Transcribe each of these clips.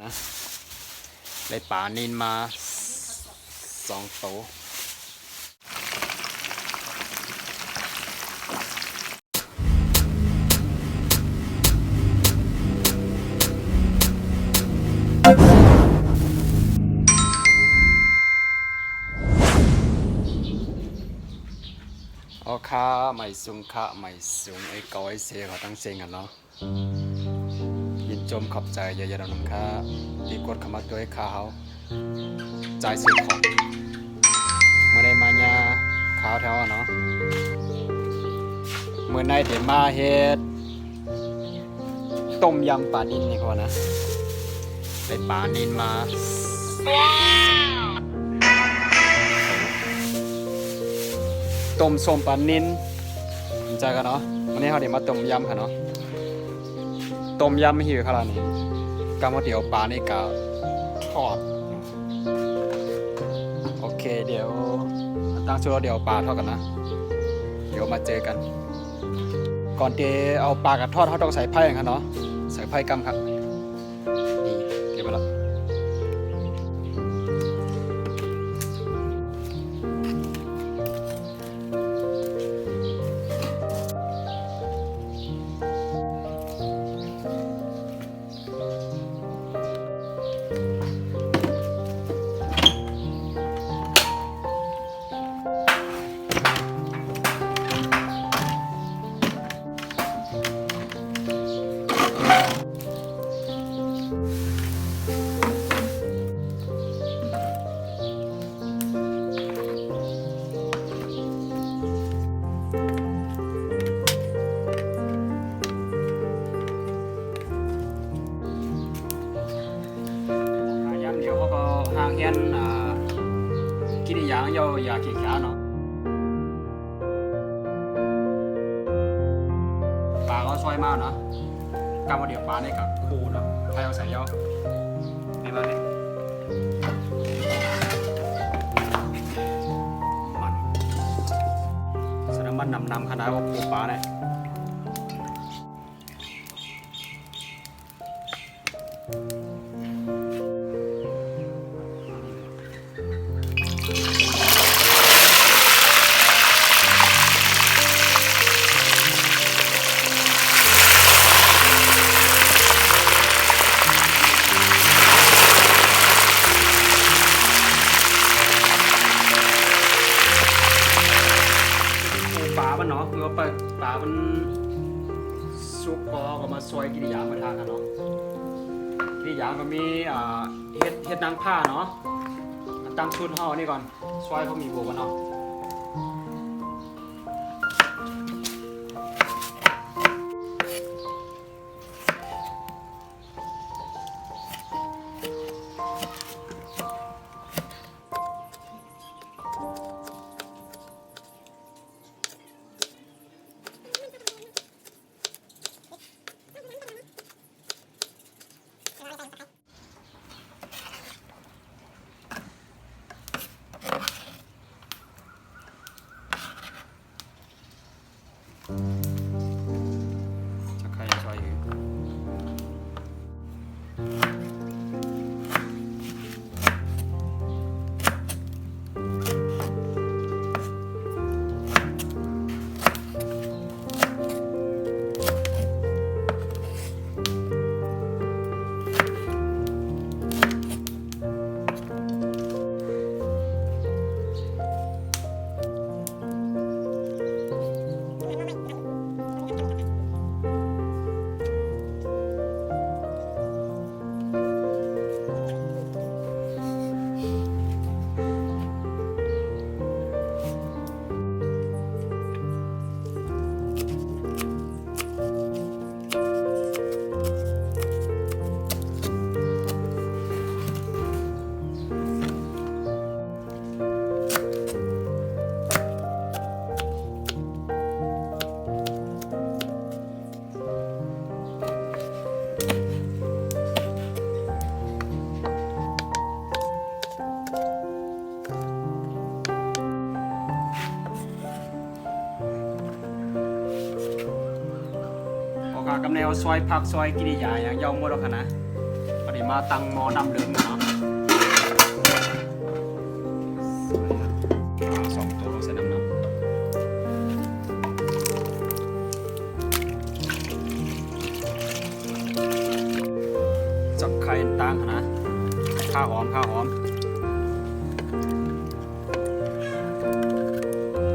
นะได้ปลานิลมา2 ตัวเอาค่าไม่สูงค่าไม่สูงไอ้ก้อยเสียเขาตั้งเสียงกันเนาะยินจมขอบใจเยอะๆน้ำค่าดีกดขมักตัวให้ข้าเขาจ่ายซื้อของเมื่อได้มาญาข้าวแถวเนาะเมื่อในเดี๋ยวมาเฮ็ดต้มยำปลานิลนี่ก่อนนะได้ปลานิลมาต้มส้มปลานิลใจกันเนาะวันนี้เขาเดี๋ยวมาต้มยำค่ะเนาะต้มยำไม่หิวขนาดนี้กำว่าเดี๋ยวปลานี่กะทอดโอเคเดี๋ยวตั้งชื่อเดี๋ยวปลาทอดกันนะเดี๋ยวมาเจอกันก่อนที่เอาปลากับทอดเขาต้องใส่ไผ่กันเนาะใส่ไผ่กำครับนี่เก็บไปแล้วhàng hen cái gì dạng vô giờ kỳ khá nó bà có xoay mau nó cầm một điểm bán này cả khu nó thay vào sải vô này vào này mặn sau đó mất nằm khả năng của khu bán nàyปลามันเนาะคือว่าปลามันซุปพอก็มาซอยกิริยามาทานกันเนาะกิริยาก็มีเฮ็ดนางผ้าเนาะตามชุดห่อนี่ก่อนซอยเขามีโบกันเนาะจะใครซอยอยู่กับแนวซอยผักซอยกิริยาอย่างยองหมดแล้วค่ะนะพอดี มาตั้งหม้อน้ำเหลืองเนาะสองตัวใส่น้ำจับไข่ตั้งนะข้าวหอม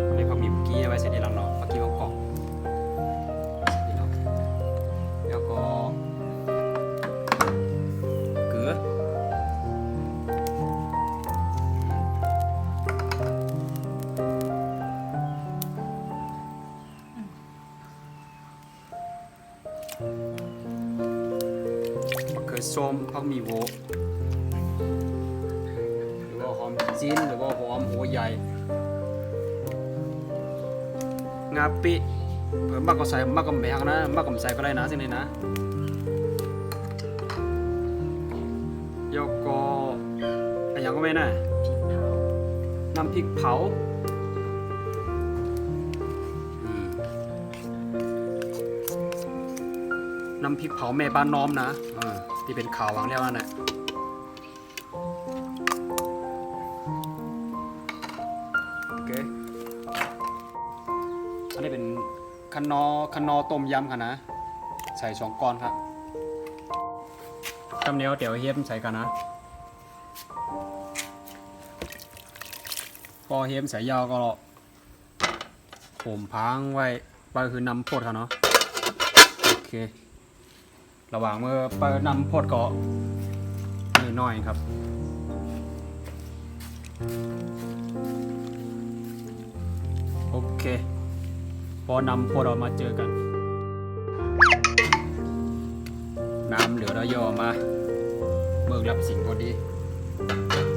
อันนี้เขามีปุกกี้ไว้เสร็จดีแล้วเนาะปุกกี้ของแล้วก็เกลือส้มผักมีโวหรือว่าหอมจีนหรือว่าหอมหัวใหญ่งาปิมากก็ใส่มากก็ไม่หักนะมากก็ไม่ใส่ก็ได้นะสิ่งนี้นะแล้วก็อะไรอย่างก็ไม่น่ะน้ำพริกเผาน้ำพริกเผาแม่บ้านน้อมนะที่เป็นข่าววางแล้วนั่นแหละโอเคอันนี้เป็นคันนอต้มยำค่ะนะใส่2 ก้อนครับตำเนียวเดี๋ยวเฮ็ดใส่กันนะพอเฮ็ดใส่ยาวก็ผมพังไว้ไปคือนำโพดค่ะเนาะโอเคระหว่างเมื่อไปนำโพดเกาะนี่น้อยครับโอเคพอนำโพดออกมาเจอกันน้ำเหลือแล้วย่อมาเบิกรับสิ่งพอดี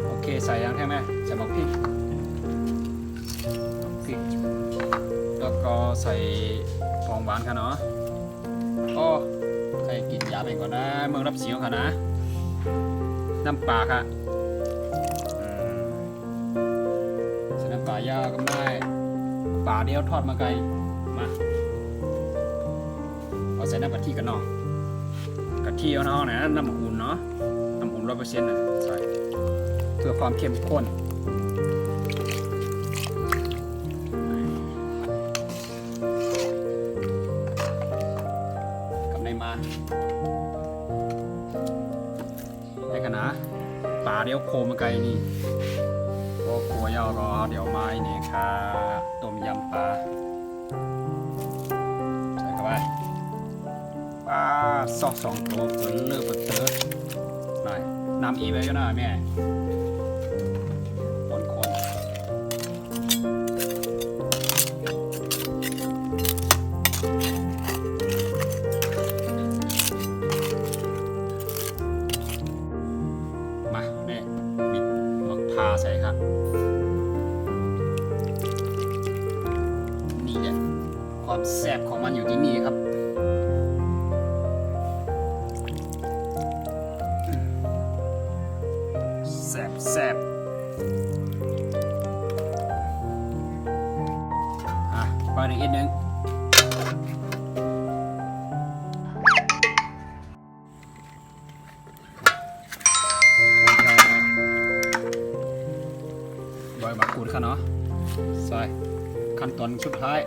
โอเคใส่ยังใช่ไหมใส่หมกพริกแล้วก็ใส่ของหวานค่ะเนาะก็ใครกินยาไปก่อนนะเมืองรับเสียงค่ะนะน้ำปลาค่ะใส่น้ำปลายาก็ไม่ปลาเดียวทอดมาไกลมาเอาใส่น้ำกะทิกันเนาะกะทิเอาเนาะนะน้ำอุ่นเนาะน้ำอุ่น100%นะใส่เพื่อความเข้มข้นมาได้กันนะปลาเดี๋ยวโคมมาไกลนี่ก็กลัวยาวก็เดี๋ยวไม้นี่ค่ะต้มยำปลาใส่เข้าไปปลาซอก2 ตัวเปิดเลือกเปิดเตอหน่อยน้ำอีไปก็น่าแม่คนใส่ครับนี่แหละความแซ่บของมันอยู่ที่นี่ครับแซ่บไปอีกนิดนึงใบมะกรูดค่ะเนาะใส่ขั้นตอนสุดท้าย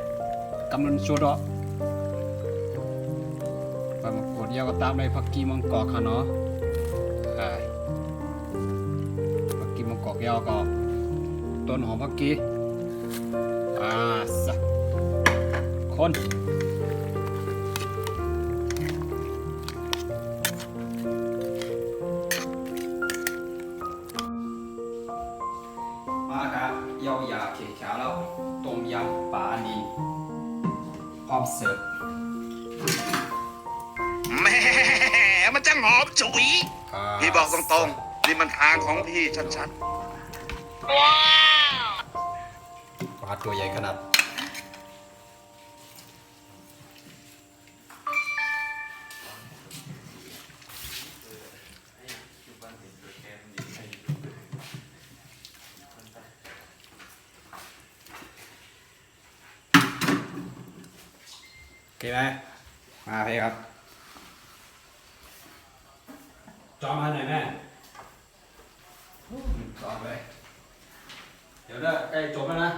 กำลังชูดอกใบมะกรูดยาวก็ตามด้วยผักกีมังกรค่ะเนาะผักกีมังกรยาวก็ต้นหอมผักกีสะคนมาครับยาวยาเขียวแล้วต้มยำปลานีพร้อมเสิร์ฟแหม่มันจะหอมฉุยพี่บอกตรงๆนี่มันทางของพี่ชัดๆว้าวปลาตัวใหญ่ขนาดโอเคไหมมาพี่ครับ จอมาหน่อยแม่จอไปเดี๋ยวเด้อใกล้จบแล้วนะ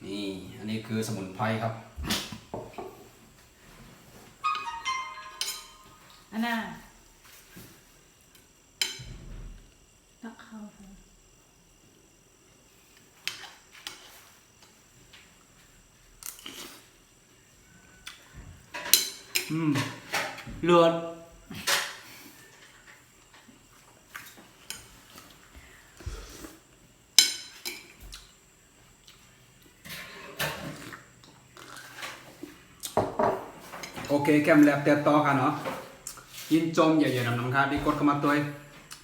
นี่อันนี้คือสมุนไพรครับ อันน่ะตักข้าวไป เลือดโอเคแคมแลบเตะต่อกันเนาะยินจมอย่าๆนำครับที่กดเข้ามาตัว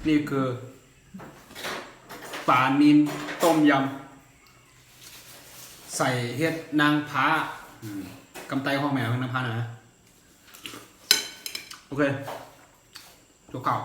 นี่คือปลานินต้มยำใส่เฮ็ดนางพ้ากำไตห้องแมวของนางพ้านะโอเคจบข่าว